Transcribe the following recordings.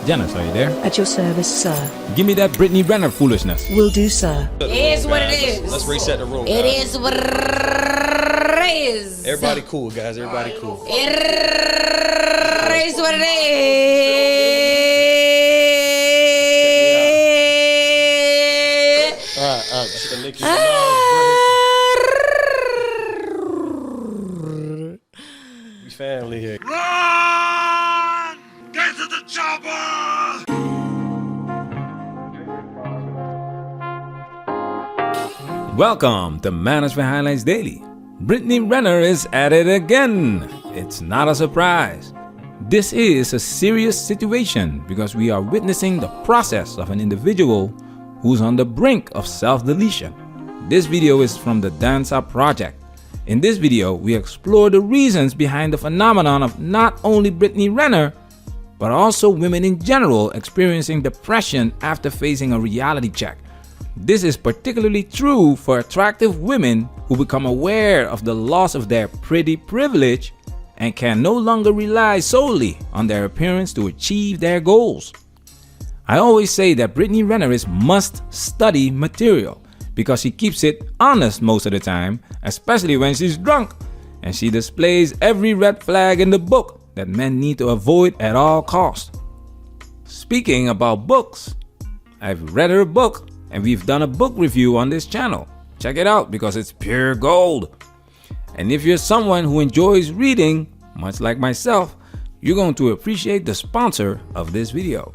Janice, are you there? At your service, sir. Give me that Brittany Renner foolishness. Will do, sir. It is what it is. Let's reset the room. It guys. is what it is. Everybody cool, guys. Everybody cool. It is what it is. All right. Just lick your We family here. Run! Get to the chopper! Welcome to Management Highlights Daily. Brittany Renner is at it again. It's not a surprise. This is a serious situation because we are witnessing the process of an individual who's on the brink of self-deletion. This video is from the Dance Up Project. In this video, we explore the reasons behind the phenomenon of not only Brittany Renner, but also women in general experiencing depression after facing a reality check. This is particularly true for attractive women who become aware of the loss of their pretty privilege and can no longer rely solely on their appearance to achieve their goals. I always say that Brittany Renner is must-study material because she keeps it honest most of the time, especially when she's drunk, and she displays every red flag in the book that men need to avoid at all costs. Speaking about books, I've read her book and we've done a book review on this channel. Check it out because it's pure gold. And if you're someone who enjoys reading, much like myself, you're going to appreciate the sponsor of this video.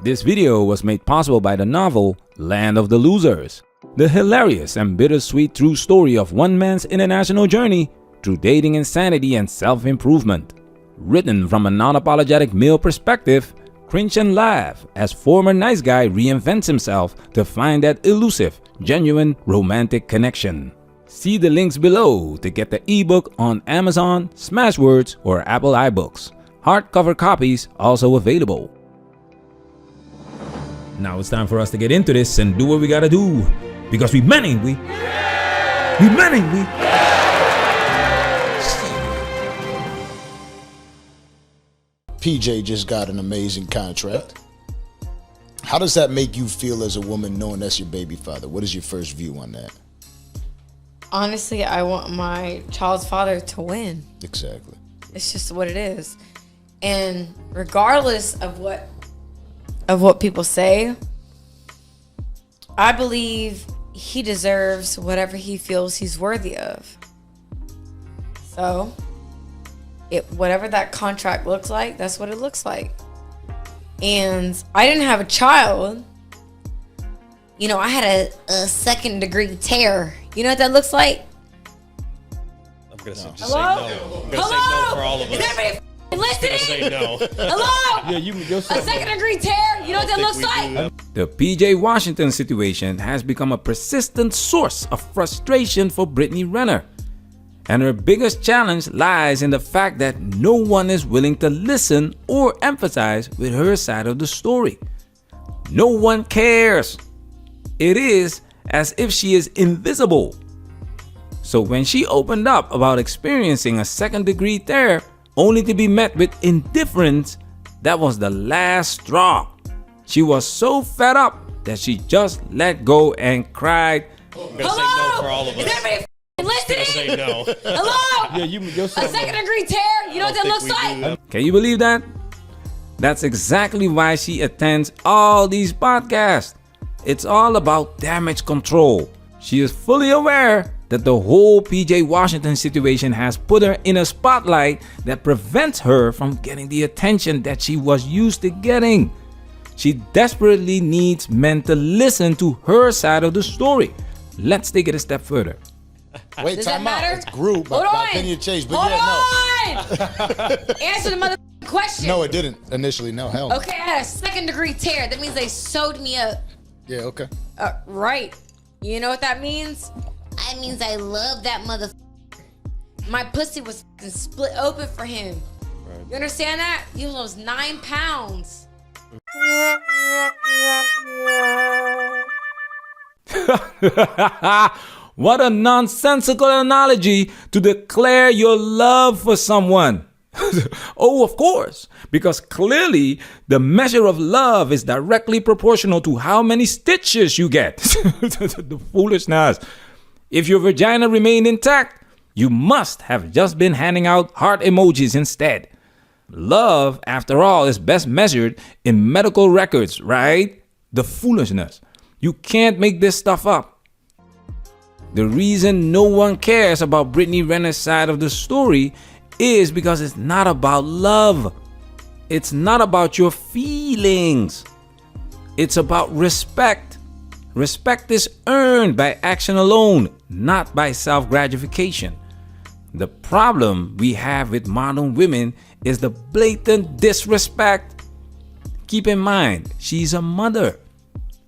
This video was made possible by the novel Land of the Losers, the hilarious and bittersweet true story of one man's international journey through dating insanity and self-improvement. Written from a non-apologetic male perspective, cringe and laugh as former nice guy reinvents himself to find that elusive, genuine romantic connection. See the links below to get the ebook on Amazon, Smashwords, or Apple iBooks. Hardcover copies also available. Now it's time for us to get into this and do what we gotta do. Because we men, ain't we? We men, ain't we? PJ just got an amazing contract. How does that make you feel as a woman knowing that's your baby father? What is your first view on that? Honestly, I want my child's father to win. Exactly. It's just what it is. And regardless of what people say, I believe he deserves whatever he feels he's worthy of. So, whatever that contract looks like, that's what it looks like. And I didn't have a child. You know, I had a second degree tear. You know what that looks like? I'm gonna say just Hello? say no. I'm gonna say no for all of Is us. everybody listening? Say no. Hello? Yeah, A second degree tear? You know what that looks like? The PJ Washington situation has become a persistent source of frustration for Brittany Renner. And her biggest challenge lies in the fact that no one is willing to listen or empathize with her side of the story. No one cares. It is as if she is invisible. So when she opened up about experiencing a second-degree tear only to be met with indifference, that was the last straw. She was so fed up that she just let go and cried. I'm gonna say no for all of Is us. everybody listening? Say no. Hello? Yeah, A second degree tear? You know what that looks like? Can you believe that? That's exactly why she attends all these podcasts. It's all about damage control. She is fully aware that the whole PJ Washington situation has put her in a spotlight that prevents her from getting the attention that she was used to getting. She desperately needs men to listen to her side of the story. Let's take it a step further. Wait, Does that time out. matter? It's group. Hold My on. opinion changed, but Hold yeah, on! Answer the mother question. no. No, it didn't initially. No, hell no. Okay, I had a second degree tear. That means they sewed me up. Yeah, okay. Right. You know what that means? That means I love that mother. My pussy was split open for him. Right. You understand that? He lost 9 pounds. What a nonsensical analogy to declare your love for someone. Oh, of course, because clearly the measure of love is directly proportional to how many stitches you get. The foolishness. If your vagina remained intact, you must have just been handing out heart emojis instead. Love, after all, is best measured in medical records, right? The foolishness. You can't make this stuff up. The reason no one cares about Brittany Renner's side of the story is because it's not about love. It's not about your feelings. It's about respect. Respect is earned by action alone, not by self-gratification. The problem we have with modern women is the blatant disrespect. Keep in mind, she's a mother.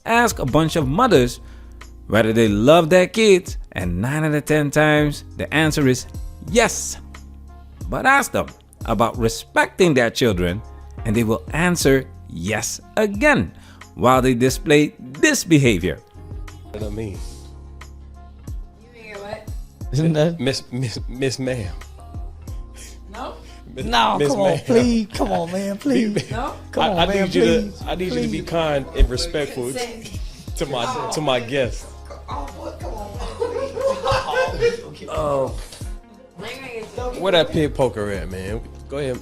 Ask a bunch of mothers whether they love their kids, and 9 out of 10 times the answer is yes. But ask them about respecting their children, and they will answer yes again while they display this behavior. What I mean, Isn't that? Miss Ma'am. No. No, Miss come on, Ma'am. please. Come on, man, please. No. Come on, I man, need you please. to. I need you to be kind and respectful to my guests. Oh, Where that pig poker at, man? Go ahead.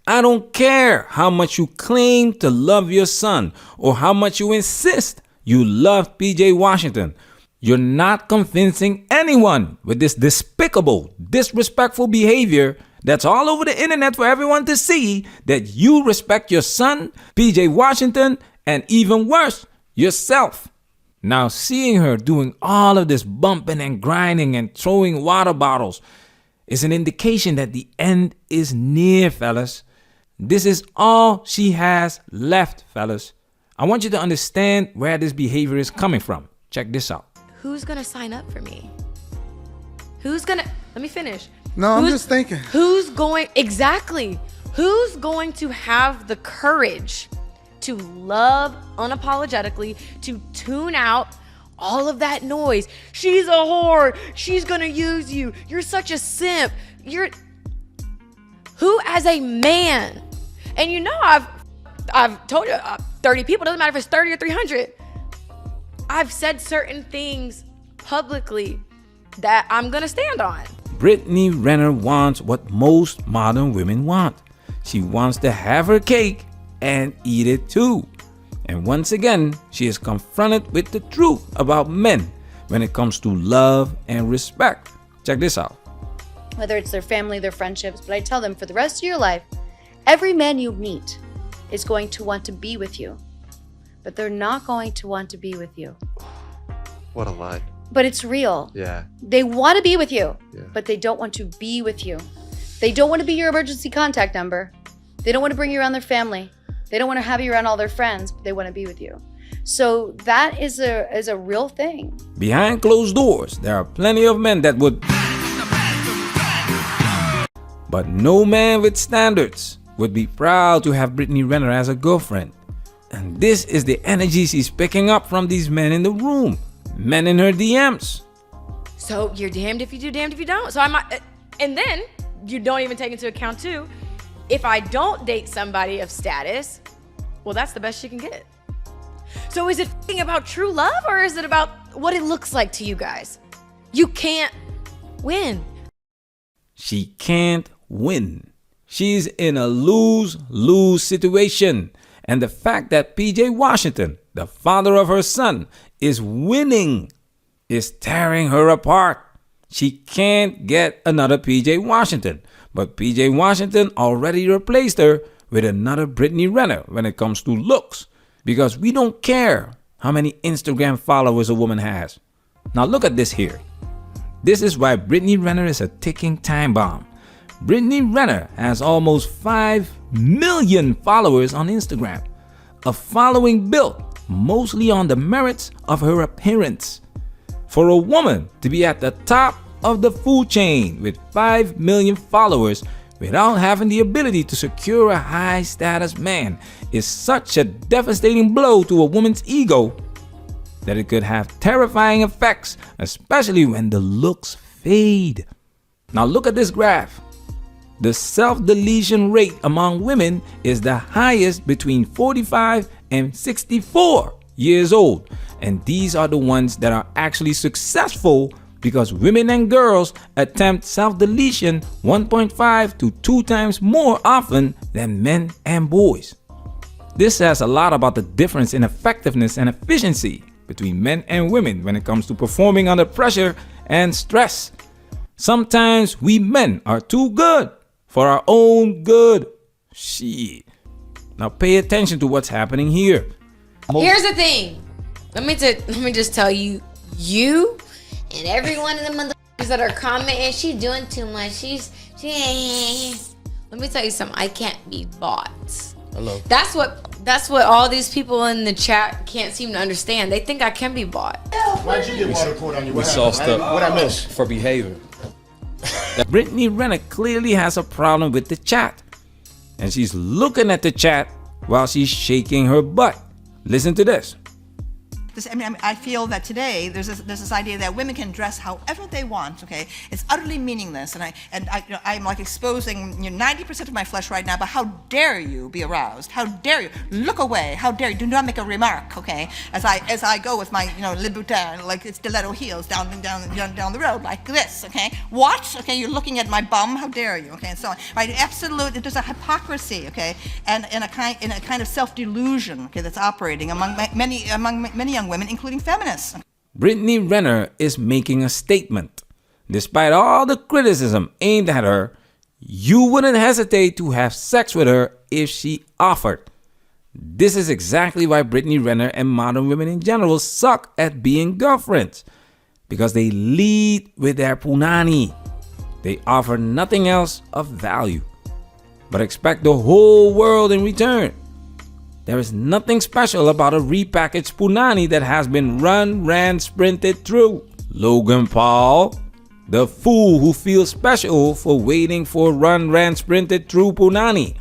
I don't care how much you claim to love your son or how much you insist you love PJ Washington. You're not convincing anyone with this despicable, disrespectful behavior that's all over the internet for everyone to see that you respect your son, PJ Washington, and even worse, yourself. Now, seeing her doing all of this bumping and grinding and throwing water bottles is an indication that the end is near, fellas. This is all she has left, fellas. I want you to understand where this behavior is coming from. Check this out. Who's gonna sign up for me? Let me finish. No, I'm just thinking. Who's going to have the courage to love unapologetically, to tune out all of that noise? She's a whore. She's gonna use you. You're such a simp. Who as a man, and you know I've told you 30 people, doesn't matter if it's 30 or 300. I've said certain things publicly that I'm gonna stand on. Brittany Renner wants what most modern women want. She wants to have her cake and eat it too. And once again, she is confronted with the truth about men when it comes to love and respect. Check this out. Whether it's their family, their friendships, but I tell them for the rest of your life, every man you meet is going to want to be with you, but they're not going to want to be with you. What a lie. But it's real. Yeah. They want to be with you, Yeah. but they don't want to be with you. They don't want to be your emergency contact number. They don't want to bring you around their family. They don't want to have you around all their friends, but they want to be with you. So that is a real thing. Behind closed doors, there are plenty of men that would, but no man with standards would be proud to have Brittany Renner as a girlfriend. And this is the energy she's picking up from these men in the room, men in her DMs. So you're damned if you do, damned if you don't. So I might, and then you don't even take into account too, if I don't date somebody of status, well, that's the best she can get. So is it about true love, or is it about what it looks like to you guys? You can't win. She can't win. She's in a lose-lose situation. And the fact that PJ Washington, the father of her son, is winning is tearing her apart. She can't get another PJ Washington. But PJ Washington already replaced her with another Brittany Renner when it comes to looks. Because we don't care how many Instagram followers a woman has. Now look at this here. This is why Brittany Renner is a ticking time bomb. Brittany Renner has almost 5 million followers on Instagram. A following built mostly on the merits of her appearance. For a woman to be at the top of the food chain with 5 million followers without having the ability to secure a high status man is such a devastating blow to a woman's ego that it could have terrifying effects, especially when the looks fade. Now look at this graph. the self-deletion rate among women is the highest between 45 and 64 years old. And these are the ones that are actually successful because women and girls attempt self-deletion 1.5 to 2 times more often than men and boys. This says a lot about the difference in effectiveness and efficiency between men and women when it comes to performing under pressure and stress. Sometimes we men are too good for our own good. Shit. Now pay attention to what's happening here. Here's the thing. Let me just tell you, you and every one of the motherfuckers that are commenting, she's doing too much. Let me tell you something. I can't be bought. Hello. That's what all these people in the chat can't seem to understand. They think I can be bought. Why'd you get water poured on you? We sauced up. What I miss? For behavior. Brittany Renner clearly has a problem with the chat. And she's looking at the chat while she's shaking her butt. Listen to this. I feel that today there's this idea that women can dress however they want. Okay, it's utterly meaningless, and I'm like exposing 90% of my flesh right now. But how dare you be aroused? How dare you look away? How dare you? Do not make a remark. Okay, as I go with my Louboutin, like it's stiletto heels down the road like this. Okay, what? Okay, you're looking at my bum. How dare you? Okay, and so on. Right, absolute. There's a hypocrisy. Okay, and a kind of self-delusion. Okay, that's operating among many young women, including feminists. Brittany Renner is making a statement. Despite all the criticism aimed at her, you wouldn't hesitate to have sex with her if she offered. This is exactly why Brittany Renner and modern women in general suck at being girlfriends. Because they lead with their punani. They offer nothing else of value, but expect the whole world in return. There is nothing special about a repackaged punani that has been ran, sprinted through. Logan Paul, the fool who feels special for waiting for ran, sprinted through punani.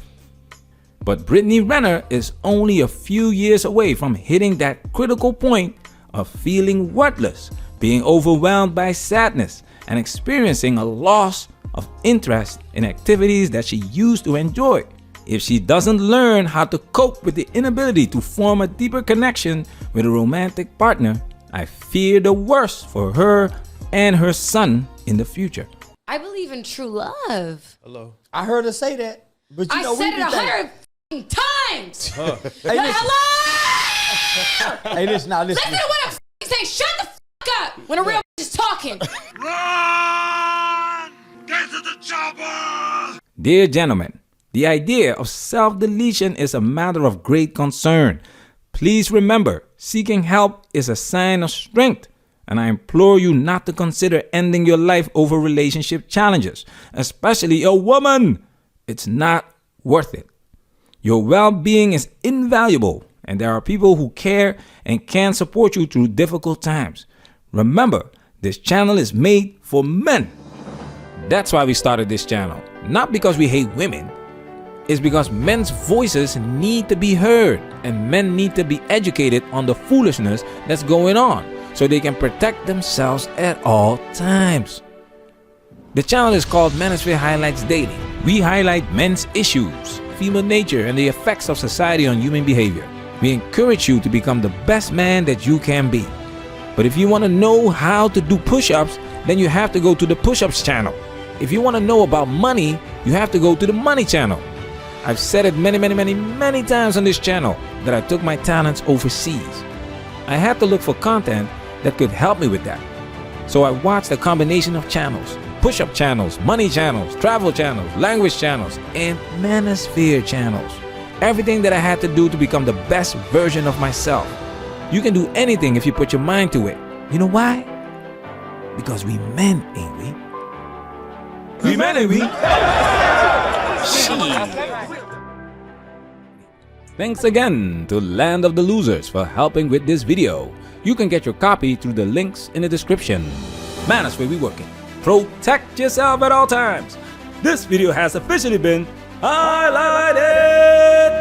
But Brittany Renner is only a few years away from hitting that critical point of feeling worthless, being overwhelmed by sadness, and experiencing a loss of interest in activities that she used to enjoy. If she doesn't learn how to cope with the inability to form a deeper connection with a romantic partner, I fear the worst for her and her son in the future. I believe in true love. Hello. I heard her say that, but I said it 100 times. Hey, Hello. hey, listen now, listen. Listen to what I'm saying. Shut the fuck up when a real is talking. Run! Get to the chopper! Dear gentlemen, the idea of self-deletion is a matter of great concern. Please remember, seeking help is a sign of strength, and I implore you not to consider ending your life over relationship challenges, especially a woman. It's not worth it. Your well-being is invaluable, and there are people who care and can support you through difficult times. Remember, this channel is made for men. That's why we started this channel, not because we hate women. It's because men's voices need to be heard, and men need to be educated on the foolishness that's going on so they can protect themselves at all times. The channel is called Manosphere Highlights Daily. We highlight men's issues, female nature, and the effects of society on human behavior. We encourage you to become the best man that you can be. But if you want to know how to do push-ups, then you have to go to the push-ups channel. If you want to know about money, you have to go to the money channel. I've said it many times on this channel that I took my talents overseas. I had to look for content that could help me with that. So I watched a combination of channels: push-up channels, money channels, travel channels, language channels, and manosphere channels. Everything that I had to do to become the best version of myself. You can do anything if you put your mind to it. You know why? Because we men, ain't we? We men, ain't we? Thanks again to Land of the Losers for helping with this video. You can get your copy through the links in the description. Manosphere, we working. Protect yourself at all times. This video has officially been highlighted.